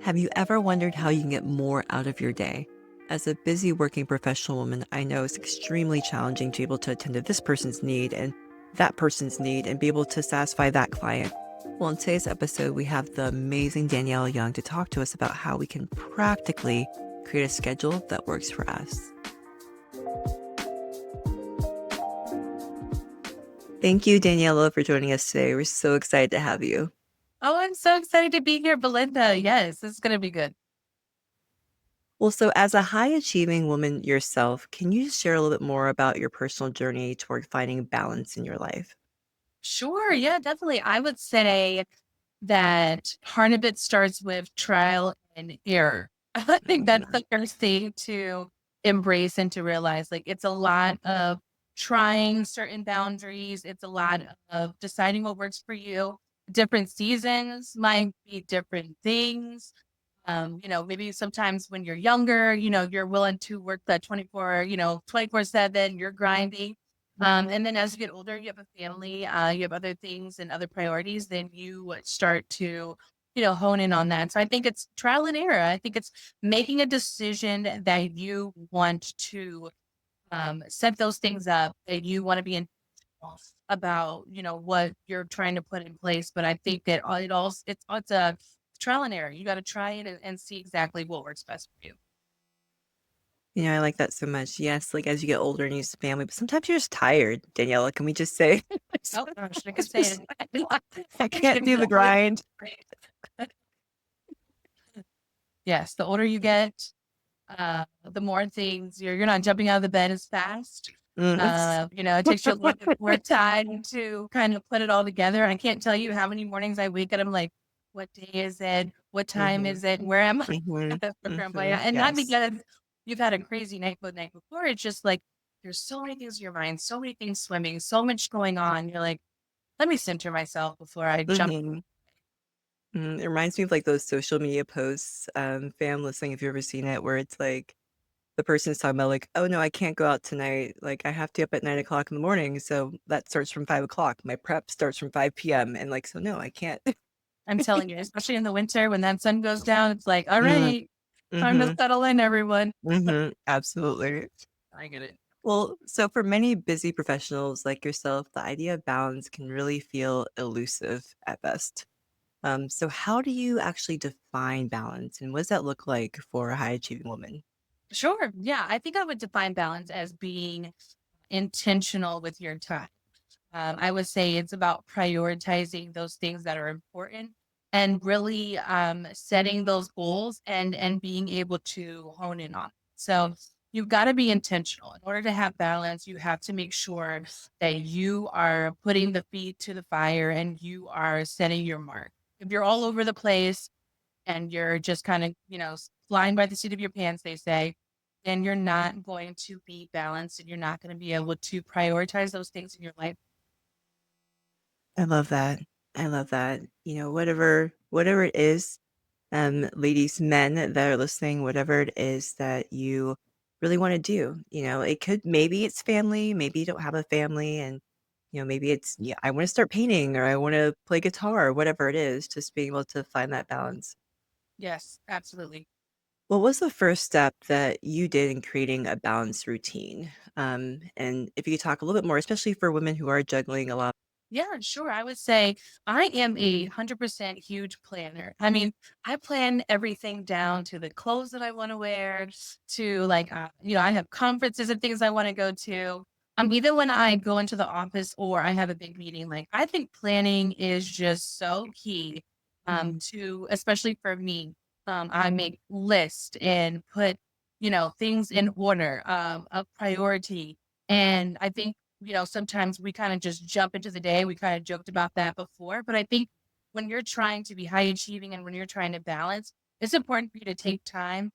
Have you ever wondered how you can get more out of your day? As a busy working professional woman, I know it's extremely challenging to be able to attend to this person's need and that person's need and be able to satisfy that client. Well, in today's episode, we have the amazing Daniella Young to talk to us about how we can practically create a schedule that works for us. Thank you, Daniela, for joining us today. We're so excited to have you. Oh, I'm so excited to be here, Belinda. Yes, this is going to be good. Well, so as a high achieving woman yourself, can you just share a little bit more about your personal journey toward finding balance in your life? Sure. Yeah, definitely. I would say that part of it starts with trial and error. I think that's Mhm. the first thing to embrace and to realize like it's a lot of trying certain boundaries, it's a lot of deciding what works for you. Different seasons might be different things. Maybe sometimes when you're younger, you're willing to work that 24/7, you're grinding. And then as you get older, you have a family, you have other things and other priorities, then you start to, hone in on that. So I think it's trial and error. I think it's making a decision that you want to set those things up, that you want to be about, what you're trying to put in place. But I think that it's a trial and error. You got to try it and see exactly what works best for you. I like that so much. Yes, like as you get older and use family, but sometimes you're just tired, Daniela. Can we just say, Oh gosh, I could it's say just, it. I can't do the grind. Yes, the older you get, the more things you're not jumping out of the bed as fast. Mm. It takes you a little bit more time to kind of put it all together. I can't tell you how many mornings I wake up, I'm like, what day is it? What time Mhm, is it? Where am I? mhm, Where am I mhm, at? And not yes. because you've had a crazy night the night before. It's just like there's so many things in your mind, so many things swimming, so much going on. You're like, let me center myself before I jump. Mhm. It reminds me of like those social media posts, fam listening, if you've ever seen it, where it's like the person's talking about like, oh no, I can't go out tonight. Like I have to be up at 9 o'clock in the morning. So that starts from 5 o'clock. My prep starts from 5 p.m. And like, so no, I can't. I'm telling you, especially in the winter when that sun goes down, it's like, all Mm, right, time to mhm, settle in, everyone. absolutely. I get it. Well, so for many busy professionals like yourself, the idea of balance can really feel elusive at best. So how do you actually define balance and what does that look like for a high achieving woman? Sure. Yeah. I think I would define balance as being intentional with your time. I would say it's about prioritizing those things that are important and really setting those goals and being able to hone in on it. So you've got to be intentional. In order to have balance, you have to make sure that you are putting the feet to the fire and you are setting your mark. If you're all over the place and you're just kind of, flying by the seat of your pants, they say, then you're not going to be balanced and you're not going to be able to prioritize those things in your life. I love that. I love that. Whatever it is, ladies, men that are listening, whatever it is that you really want to do, it could maybe it's family, maybe you don't have a family, and maybe it's yeah, I want to start painting or I want to play guitar, or whatever it is, just being able to find that balance. Yes, absolutely. What was the first step that you did in creating a balanced routine? And if you could talk a little bit more, especially for women who are juggling a lot. Yeah, sure. I would say I am a 100% huge planner. I mean, I plan everything down to the clothes that I want to wear, to like, I have conferences and things I want to go to. Even when I go into the office or I have a big meeting, like I think planning is just so key to, especially for me. I make lists and put, things in order of priority. And I think sometimes we kind of just jump into the day. We kind of joked about that before, but I think when you're trying to be high achieving and when you're trying to balance, it's important for you to take time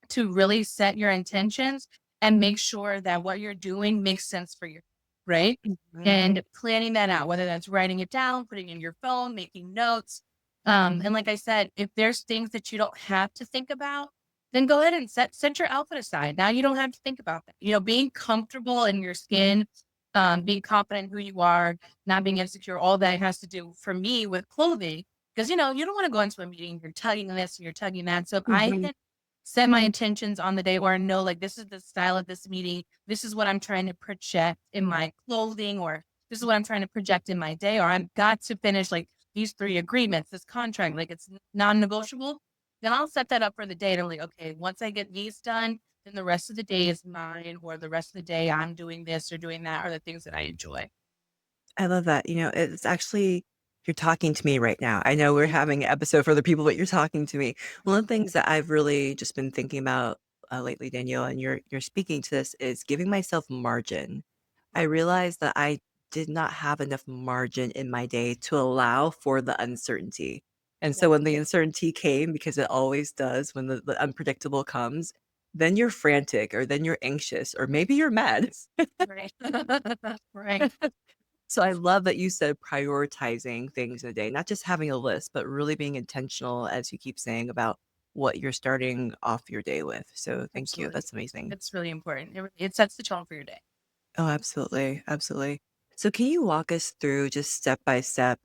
to really set your intentions and make sure that what you're doing makes sense for you, right? Mhm. And planning that out, whether that's writing it down, putting it in your phone, making notes. And like I said, if there's things that you don't have to think about, then go ahead and set your outfit aside. Now you don't have to think about that. Being comfortable in your skin, being confident in who you are, not being insecure, all that has to do for me with clothing Because, you don't want to go into a meeting, you're tugging this and you're tugging that. So if I Mhm. can set my intentions on the day or know like this is the style of this meeting, this is what I'm trying to project in my clothing, or this is what I'm trying to project in my day, or I've got to finish like these 3 agreements, this contract, like it's non-negotiable, then I'll set that up for the day. And I'm like, okay, once I get these done, then the rest of the day is mine, or the rest of the day I'm doing this or doing that, or the things that I enjoy. I love that. It's actually you're talking to me right now. I know we're having an episode for other people, but you're talking to me. One of the things that I've really just been thinking about lately, Danielle, and you're speaking to this is giving myself margin. I realized that I did not have enough margin in my day to allow for the uncertainty. And Yeah. so when the uncertainty came, because it always does when the unpredictable comes, then you're frantic or then you're anxious or maybe you're mad. Right. Right. So I love that you said prioritizing things in a day, not just having a list, but really being intentional, as you keep saying, about what you're starting off your day with. So thank you. Absolutely. That's amazing. It's really important. It sets the tone for your day. Oh, absolutely. Absolutely. So can you walk us through just step by step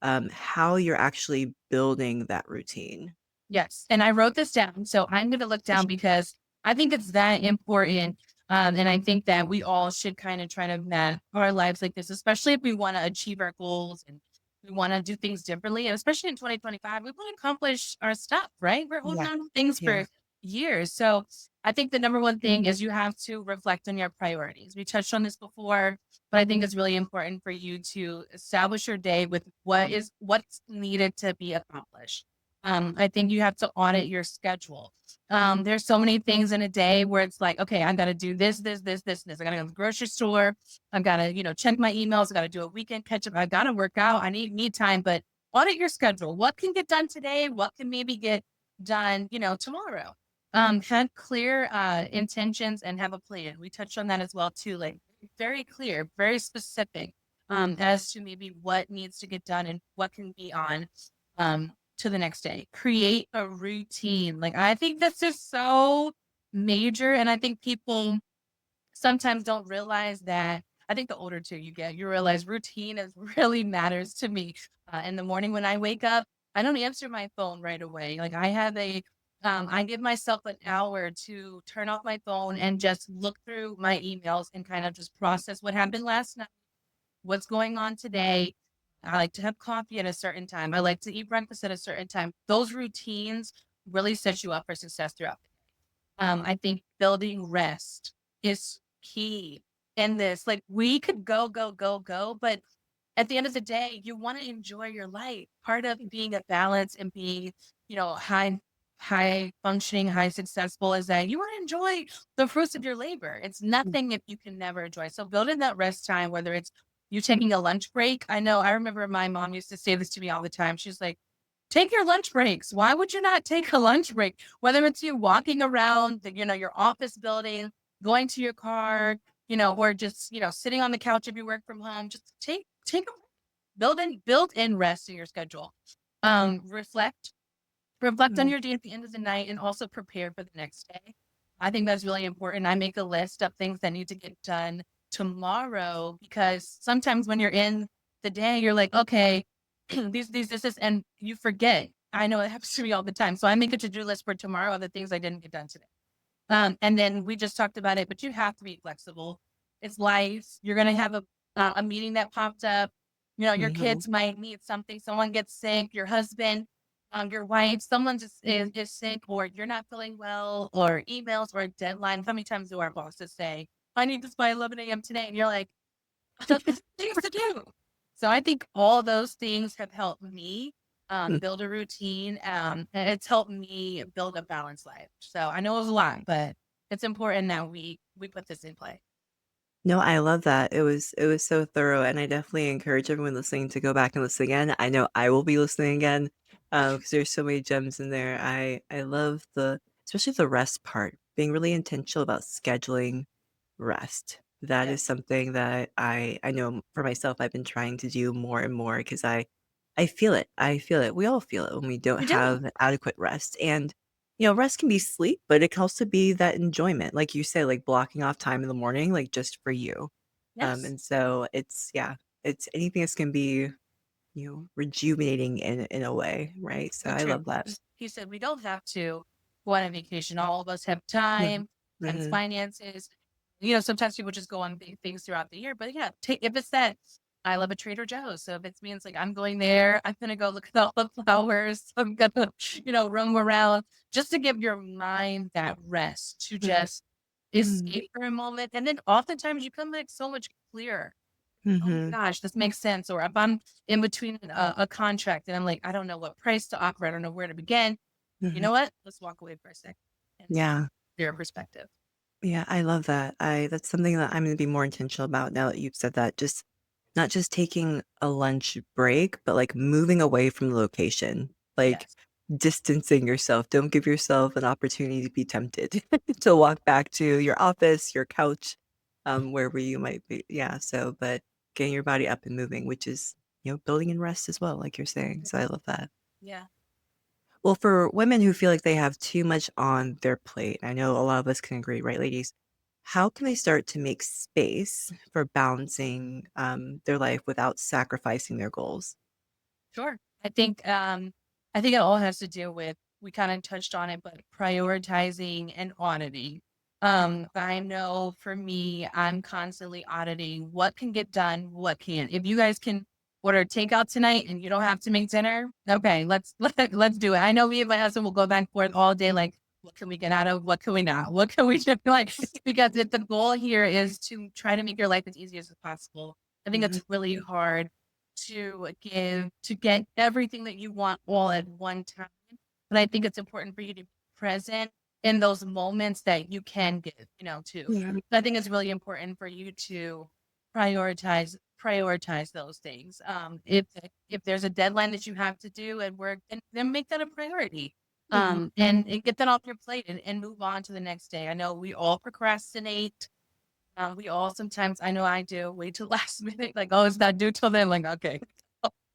how you're actually building that routine? Yes, and I wrote this down, so I'm gonna look down because I think it's that important, and I think that we all should kinda try to map our lives like this, especially if we wanna achieve our goals and we wanna do things differently, and especially in 2025, we wanna accomplish our stuff, right? We're holding Yeah. on to things Yeah. for years, so I think the number one thing is you have to reflect on your priorities. We touched on this before, but I think it's really important for you to establish your day with what's needed to be accomplished. I think you have to audit your schedule. There's so many things in a day where it's like, okay, I got to do this, this, this, this, this. I got to go to the grocery store. I got to, check my emails. I got to do a weekend catch up. I got to work out. I need me time, but audit your schedule. What can get done today? What can maybe get done, tomorrow? Have clear intentions and have a plan. We touched on that as well too. Like very clear, very specific as to maybe what needs to get done and what can be on to the next day. Create a routine. Like, I think that's just so major. And I think people sometimes don't realize that. I think the older too you get, you realize routine is really matters to me. In the morning when I wake up, I don't answer my phone right away. Like I give myself an hour to turn off my phone and just look through my emails and kind of just process what happened last night, what's going on today. I like to have coffee at a certain time. I like to eat breakfast at a certain time. Those routines really set you up for success throughout the day. I think building rest is key in this. Like we could go, go, go, go, but at the end of the day, you want to enjoy your life. Part of being a balance and being, high functioning, high successful is that you want to enjoy the fruits of your labor. It's nothing if you can never enjoy. So building that rest time, whether it's you taking a lunch break. I remember my mom used to say this to me all the time. She's like, take your lunch breaks. Why would you not take a lunch break? Whether it's you walking around your office building, going to your car, or just, sitting on the couch if you work from home, just take a build in rest in your schedule. Reflect on Mhm. your day at the end of the night and also prepare for the next day. I think that's really important. I make a list of things that need to get done tomorrow because sometimes when you're in the day, you're like, okay, these, this, and you forget. I know it happens to me all the time. So I make a to-do list for tomorrow of the things I didn't get done today. And then we just talked about it, but you have to be flexible. It's life. You're gonna have a meeting that popped up. Your Mhm. kids might need something. Someone gets sick. Your husband, your wife, someone just is sick, or you're not feeling well, or emails or a deadline. How many times do our bosses say, "I need this by 11 a.m. today," and you're like, "I got things to do." So I think all those things have helped me build a routine. And it's helped me build a balanced life. So I know it was a lot, but it's important that we put this in play. No, I love that. It was so thorough, and I definitely encourage everyone listening to go back and listen again. I know I will be listening again, because there's so many gems in there. I love especially the rest part, being really intentional about scheduling rest. That is Yes. something that I know for myself I've been trying to do more and more because I feel it. I feel it. We all feel it when we don't We do. have adequate rest. And rest can be sleep, but it can also be that enjoyment. Like you say, like blocking off time in the morning, like just for you. Yes. And so it's yeah, it's anything that's gonna be rejuvenating in a way, right? So So I true. love that. He said, "We don't have to go on a vacation. All of us have Mhm. time and Mhm. finances." Sometimes people just go on big things throughout the year, but yeah, take if it's that I love a Trader Joe's. So if it means like I'm going there, I'm gonna go look at all the flowers. I'm gonna, roam around just to give your mind that rest to Mhm. just Mhm. escape for a moment. And then oftentimes you come back so much clearer. Oh my Mhm. gosh, this makes sense. Or if I'm in between a contract and I'm like, I don't know what price to offer, I don't know where to begin. You Mhm. know what? Let's walk away for a second and Yeah. your perspective. Yeah, I love that. I That's something that I'm gonna be more intentional about now that you've said that. Just not just taking a lunch break, but like moving away from the location, like Yes. distancing yourself. Don't give yourself an opportunity to be tempted to walk back to your office, your couch, wherever you might be. Yeah. So, but getting your body up and moving, which is, building in rest as well, like you're saying. So I love that. Yeah. Well, for women who feel like they have too much on their plate, I know a lot of us can agree, right, ladies? How can they start to make space for balancing their life without sacrificing their goals? Sure. I think it all has to do with we kind of touched on it, but prioritizing and auditing. I know for me, I'm constantly auditing what can get done, what can't. If you guys can order takeout tonight and you don't have to make dinner, okay, let's do it. I know me and my husband will go back and forth all day, like what can we get out of, what can we not, what can we just like because if the goal here is to try to make your life as easy as possible, I think Mhm, it's really hard to get everything that you want all at one time. But I think it's important for you to be present in those moments that you can give, too. mhm, So I think it's really important for you to prioritize those things. If there's a deadline that you have to do and work, then make that a priority. mhm, And get that off your plate and move on to the next day. I know we all procrastinate. We all sometimes, I know I do, wait till last minute, like, oh, it's not due till then. Like, okay,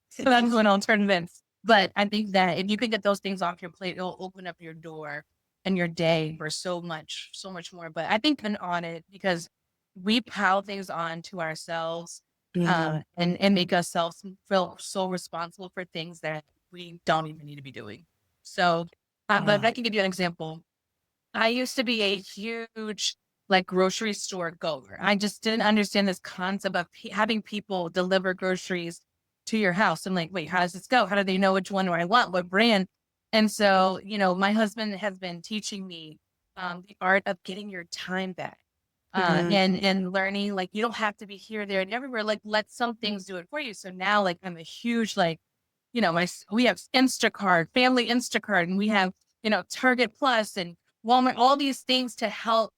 so that's when I'll turn it in. But I think that if you can get those things off your plate, it'll open up your door and your day for so much more. But I think an audit because we pile things on to ourselves mhm, and make ourselves feel so responsible for things that we don't even need to be doing. So, but yeah, I can give you an example. I used to be a huge, like, grocery store goer. I just didn't understand this concept of having people deliver groceries to your house. I'm like, "Wait, how does this go? How do they know which one do I want? What brand?" And so, my husband has been teaching me, the art of getting your time back, mhm, and learning, like, you don't have to be here, there, and everywhere. Like, let some things do it for you. So now, like, I'm a huge, like, we have Instacart, family Instacart, and we have, Target Plus and Walmart, all these things to help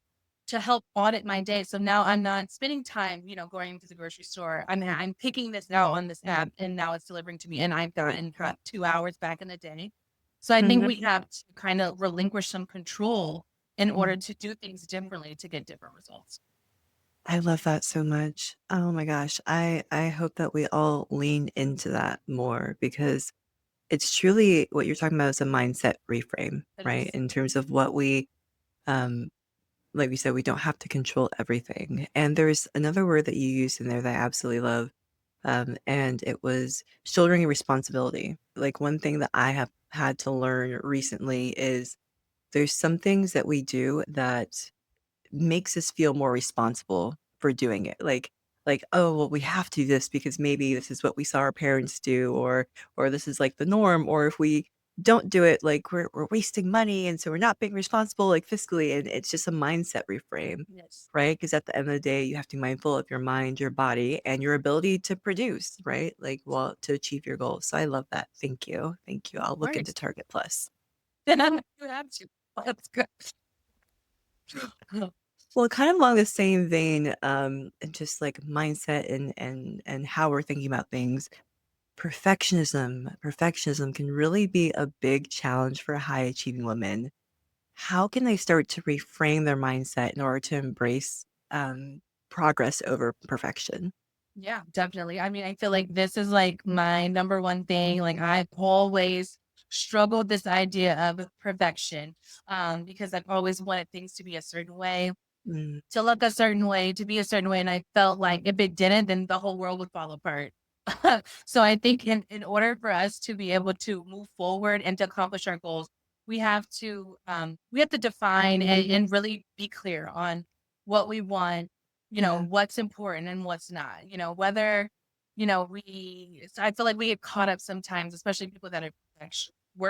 audit my day. So now I'm not spending time, going to the grocery store. I'm picking this out on this app and now it's delivering to me. And I've gotten got 2 hours back in the day. So I think mhm, we have to kind of relinquish some control in order mhm. to do things differently to get different results. I love that so much. Oh my gosh. I hope that we all lean into that more because it's truly what you're talking about is a mindset reframe, It right? is. In terms of what um, like we said, we don't have to control everything. And there's another word that you used in there that I absolutely love. And it was shouldering responsibility. Like one thing that I have had to learn recently is there's some things that we do that makes us feel more responsible for doing it. Like, "Oh, well, we have to do this because maybe this is what we saw our parents do," or "This is, like, the norm," or if we don't do it, like, we're wasting money, and so we're not being responsible, like, fiscally, and it's just a mindset reframe, Yes. right? Because at the end of the day, you have to be mindful of your mind, your body, and your ability to produce, right? Like, well, to achieve your goals. So I love that. Thank you. Thank you. I'll Of look into course. Target Plus. Then you have to. That's good. Well, kind of along the same vein, and just like mindset and how we're thinking about things, perfectionism can really be a big challenge for high achieving women. How can they start to reframe their mindset in order to embrace progress over perfection? Yeah, definitely. I mean, I feel like this is like my number one thing. Like I've always struggled this idea of perfection, because I've always wanted things to be a certain way, Mm, to look a certain way, to be a certain way. And I felt like if it didn't, then the whole world would fall apart. So I think in order for us to be able to move forward and to accomplish our goals, we have to define and really be clear on what we want, Yeah. what's important and what's not. Whether, so I feel like we get caught up sometimes, especially people that are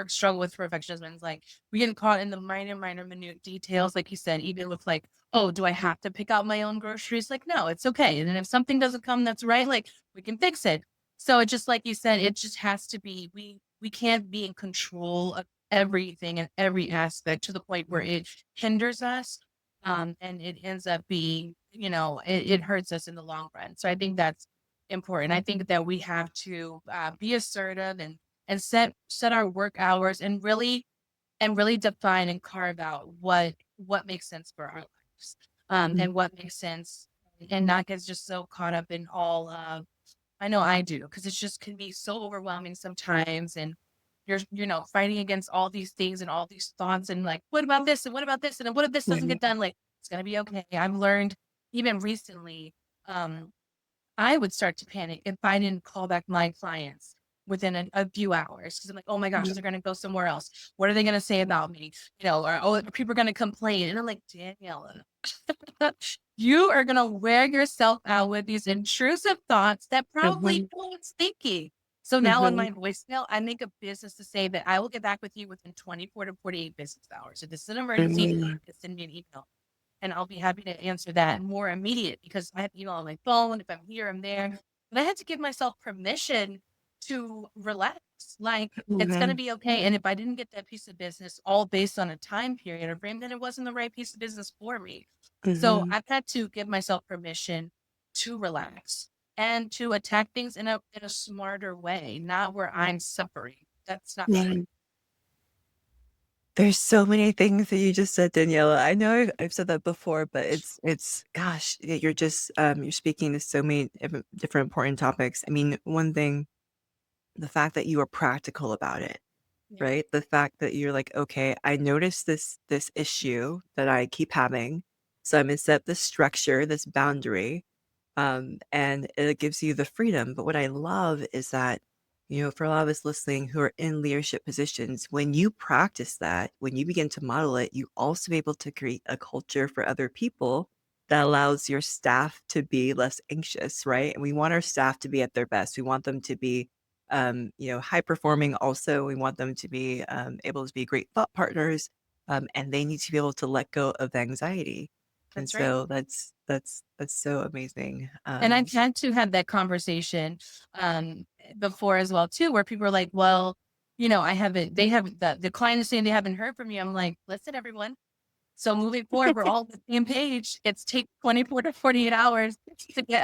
struggle with perfectionism. And it's like we get caught in the minor, minute details, like you said, even with like, oh, do I have to pick out my own groceries? Like, no, it's okay. And then if something doesn't come that's right, like we can fix it. So it just like you said, it just has to be we can't be in control of everything and every aspect to the point where it hinders us. And it ends up being, it hurts us in the long run. So I think that's important. I think that we have to be assertive and set our work hours and really define and carve out what makes sense for our lives, Mhm. and what makes sense, and not get just so caught up in all of I know I do, because it's just can be so overwhelming sometimes, and you're, fighting against all these things and all these thoughts and like, what about this? And what about this? And then what if this doesn't get Yeah. done? Like, it's gonna be okay. I've learned even recently, um, I would start to panic if I didn't call back my clients within a few hours because I'm like, oh my gosh, Yeah. they're gonna go somewhere else. What are they gonna say about me? Or oh, are people are gonna complain. And I'm like, Daniela, you are gonna wear yourself out with these intrusive thoughts that probably Mhm. no one's thinking. So now on Mhm. my voicemail, I make a business to say that I will get back with you within 24 to 48 business hours. If this is an emergency, Mhm. just send me an email and I'll be happy to answer that more immediate because I have email on my phone. If I'm here, I'm there. But I had to give myself permission to relax. Like it's gonna Mhm. be okay. And if I didn't get that piece of business all based on a time period or frame, then it wasn't the right piece of business for me. So Mhm. I've had to give myself permission to relax and to attack things in a smarter way, not where I'm suffering. That's not fun. Right. There's so many things that you just said, Daniela. I know I've said that before, but it's gosh, you're just you're speaking to so many different important topics. I mean, one thing, the fact that you are practical about it, Yeah, right? The fact that you're like, okay, I noticed this issue that I keep having, so I'm gonna set this structure, this boundary, and it gives you the freedom. But what I love is that, for a lot of us listening who are in leadership positions, when you practice that, when you begin to model it, you also be able to create a culture for other people that allows your staff to be less anxious, right? And we want our staff to be at their best. We want them to be, high performing. Also, we want them to be able to be great thought partners, and they need to be able to let go of anxiety. And that's right. so that's so amazing. And I've had to have that conversation, before as well too, where people are like, "Well, I haven't they haven't the client is saying they haven't heard from you." I'm like, "Listen, everyone. So moving forward, we're all on the same page. It's take 24 to 48 hours to get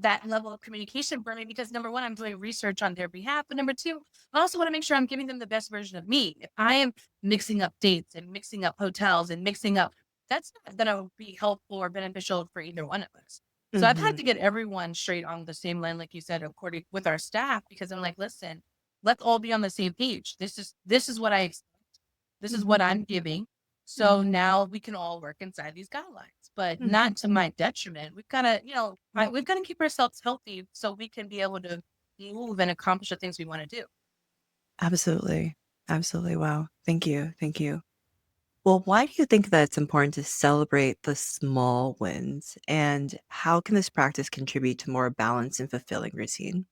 that level of communication for me because number one, I'm doing research on their behalf. But number two, I also want to make sure I'm giving them the best version of me. If I am mixing up dates and mixing up hotels and mixing up, that's not going to be helpful or beneficial for either one of us. So I've had Mhm, to get everyone straight on the same line, like you said, according with our staff, because I'm like, listen, let's all be on the same page. This is what I expect. This is mhm, what I'm giving. So now we can all work inside these guidelines, but mhm, not to my detriment. We've got to, we've got to keep ourselves healthy so we can be able to move and accomplish the things we want to do. absolutely, absolutely, wow, thank you, thank you. Well, why do you think that it's important to celebrate the small wins, and how can this practice contribute to more balanced and fulfilling routine?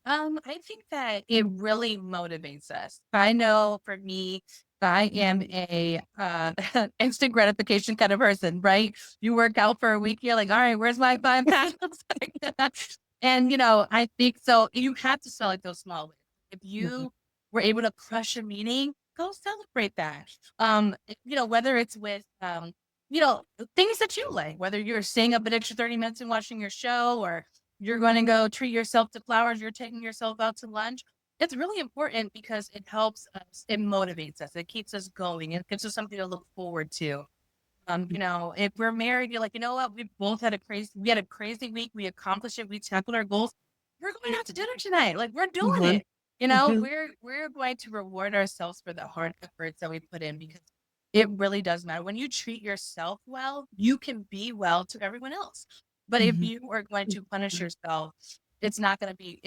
I think that it really motivates us. I know for me, I am a instant gratification kind of person, right? You work out for a week, you're like, all right, where's my 5 pounds? And I think so. You have to celebrate those small wins. If Mhm, you were able to crush a meeting, go celebrate that. Whether it's with you know, things that you like, whether you're staying up an extra 30 minutes and watching your show or you're going to go treat yourself to flowers, you're taking yourself out to lunch. It's really important because it helps us, it motivates us, it keeps us going, it gives us something to look forward to. If we're married, you're like, you know what, we had a crazy week, we accomplished it, we tackled our goals. We're going out to dinner tonight. Like we're doing mhm, it. mhm, We're going to reward ourselves for the hard efforts that we put in because it really does matter. When you treat yourself well, you can be well to everyone else. But if mhm, you are going to punish yourself it's not gonna be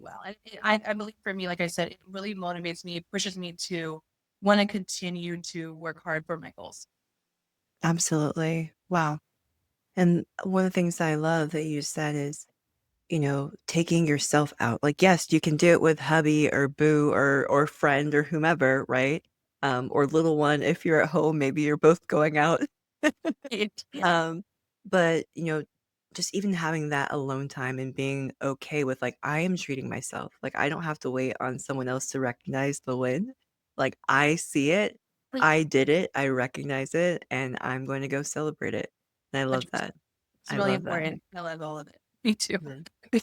well. And I believe for me, like I said, it really motivates me, it pushes me to wanna continue to work hard for my goals. Absolutely. Wow. And one of the things I love that you said is, taking yourself out. Like, yes, you can do it with hubby or boo or friend or whomever, right? Or little one if you're at home, maybe you're both going out. Yeah, Um, but, just even having that alone time and being okay with, like, I am treating myself. Like, I don't have to wait on someone else to recognize the win. Like, I see it, I did it, I recognize it, and I'm going to go celebrate it. And I love 100%. that. It's I really love that. important. I love all of it. Me too. Yeah.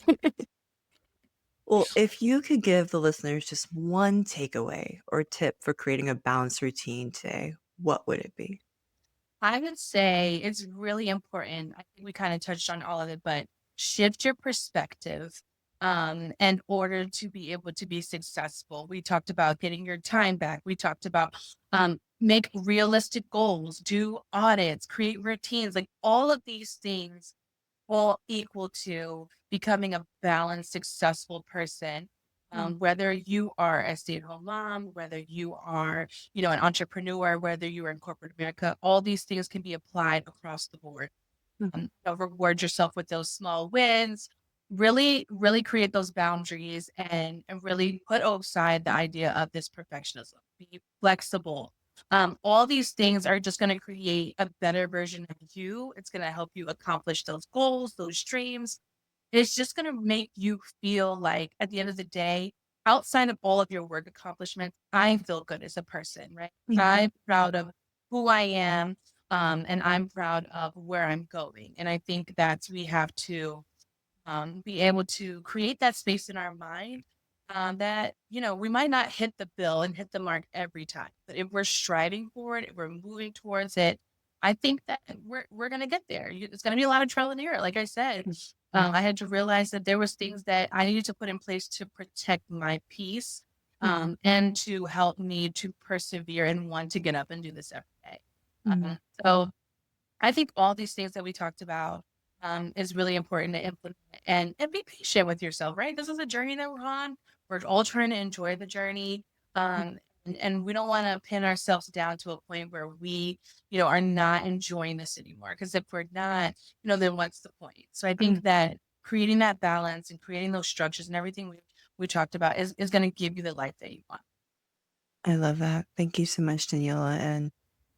Well, if you could give the listeners just one takeaway or tip for creating a balanced routine today, what would it be? I would say it's really important. I think we kind of touched on all of it, but shift your perspective in order to be able to be successful. We talked about getting your time back. We talked about make realistic goals, do audits, create routines, like all of these things all equal to becoming a balanced, successful person. Mm, Whether you are a stay-at-home mom, whether you are, an entrepreneur, whether you are in corporate America, all these things can be applied across the board. mhm, Reward yourself with those small wins. Really, really create those boundaries and really put aside the idea of this perfectionism. Be flexible. All these things are just going to create a better version of you. It's going to help you accomplish those goals, those dreams. It's just going to make you feel like at the end of the day, outside of all of your work accomplishments, I feel good as a person, right? mhm, I'm proud of who I am, and I'm proud of where I'm going. And I think that we have to be able to create that space in our mind that we might not hit the bill and hit the mark every time, but if we're striving for it, if we're moving towards it, I think that we're gonna get there. It's gonna be a lot of trial and error. Like I said, I had to realize that there was things that I needed to put in place to protect my peace mhm, and to help me to persevere and want to get up and do this every day. mhm. So I think all these things that we talked about is really important to implement and be patient with yourself, right? This is a journey that we're on. We're all trying to enjoy the journey. And we don't want to pin ourselves down to a point where we, are not enjoying this anymore. Because if we're not, then what's the point? So I Mm, think that creating that balance and creating those structures and everything we talked about is going to give you the life that you want. I love that. Thank you so much, Daniela. And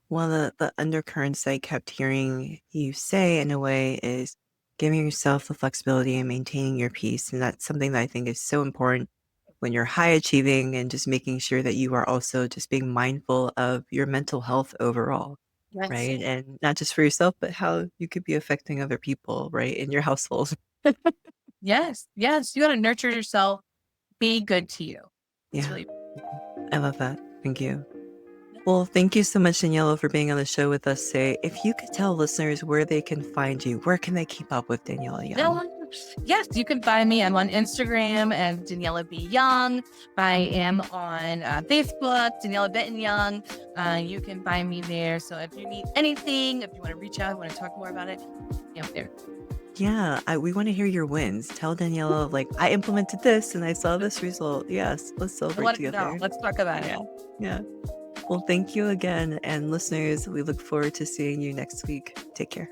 one of the undercurrents I kept hearing you say in a way is giving yourself the flexibility and maintaining your peace. And that's something that I think is so important when you're high achieving and just making sure that you are also just being mindful of your mental health overall, That's right? it. And not just for yourself, but how you could be affecting other people, right, in your household. Yes. Yes. You got to nurture yourself. Be good to you. It's Yeah, really I love that. Thank you. Well, thank you so much, Daniela, for being on the show with us today. If you could tell listeners where they can find you, where can they keep up with Daniela Young? no. Yes, you can find me. I'm on Instagram as Daniela B. Young. I am on Facebook, Daniela Benton Young. You can find me there. So if you need anything, if you want to reach out, want to talk more about it, I'm there. Yeah, we want to hear your wins. Tell Daniela, like, I implemented this and I saw this result. Yes, let's I celebrate want to know. together. Let's talk about it. Yeah, yeah. Well, thank you again. And listeners, we look forward to seeing you next week. Take care.